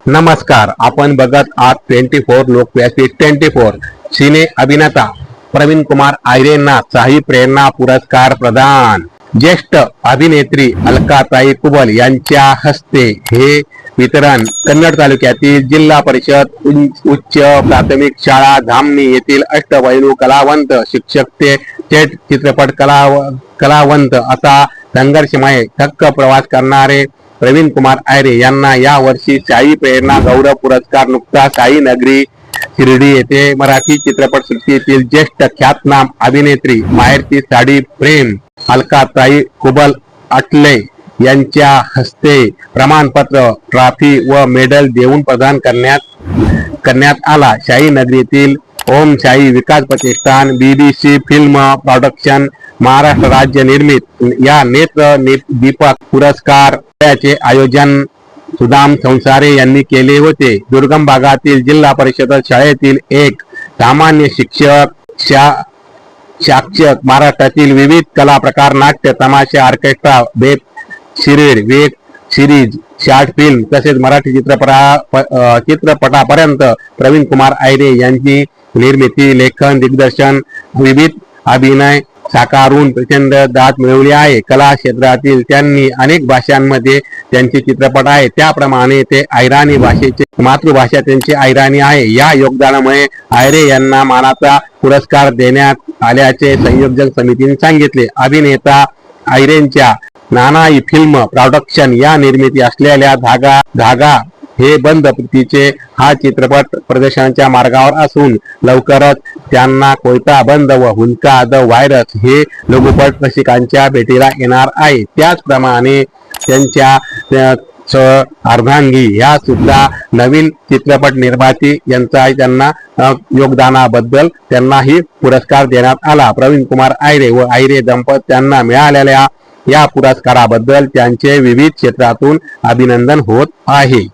नमस्कार, आपण बघत आहात 24 लोकव्यासपीठ 24. सिने अभिनेता प्रवीण कुमार आयरेंना शाही प्रेरणा पुरस्कार प्रदान. ज्येष्ठ अभिनेत्री अलकाताई कुबल यांच्या हस्ते हे वितरण कन्नड तालुक्यातील जिल्हा परिषद उच्च प्राथमिक शाळा धामणी येथील अष्टपैलू कलावंत, शिक्षक ते थेट चित्रपट कलावंत असा संघर्षमय थक्क प्रवास करणारे प्रवीण कुमार आयरे यांना या वर्षी शाही प्रेरणा गौरव पुरस्कार नुकताच साई नगरी शिर्डी येथे मराठी चित्रपट सृष्टीतील ज्येष्ठ ख्यातनाम अभिनेत्री माहेरची साडी प्रेम अलकाताई कुबल अटले यांच्या हस्ते प्रमाणपत्र, ट्रॉफी व मेडल देऊन प्रदान करण्यात आला. शाही नगरीतील ओम शाही विकास प्रतिष्ठान, BBC फिल्म प्रोडक्शन, महाराष्ट्र राज्य निर्मित या नेत्र दीपक पुरस्कार चे आयोजन सुदाम संसारे यांनी केले होते. दुर्गम भागातील जिल्हा परिषद शाळेतील एक सामान्य शिक्षक महाराष्ट्रातील विविध कला प्रकार, नाट्य, तमाशा, orchestra, web series, short film तसेच मराठी चित्रपटापर्यंत प्रवीण कुमार आयरे यांची निर्मिती, लेखन, दिग्दर्शन, विविध अभिनय साकारून प्रचंड दाद मिळवली आहे. कला क्षेत्रातील त्यांनी अनेक भाषांमध्ये त्यांचे चित्रपट आहेत. त्याप्रमाणे ते आयराणी भाषेचे मातृभाषा त्यांची आयराणी आहे. या योगदानामुळे आयरे यांना मानाचा पुरस्कार देण्यात आल्याचे संयोजक समितीने सांगितले. अभिनेता आयरेंच्या नानाई फिल्म प्रोडक्शन या निर्मिती असलेल्या धागा हे बंद पृथ्वीचे हा चित्रपट प्रदर्शनाच्या मार्गावर असून लवकरच त्यांना कोयता बंद व हुलका द व्हायरस हे लघुपट रसिकांच्या भेटीला येणार आहे. त्याचप्रमाणे त्यांच्या अर्धांगी ह्या सुद्धा नवीन चित्रपट निर्माती यांचा त्यांना योगदानाबद्दल त्यांनाही पुरस्कार देण्यात आला. प्रवीण कुमार आयरे व आयरे दंपत्यांना मिळालेल्या या पुरस्काराबद्दल त्यांचे विविध क्षेत्रातून अभिनंदन होत आहे.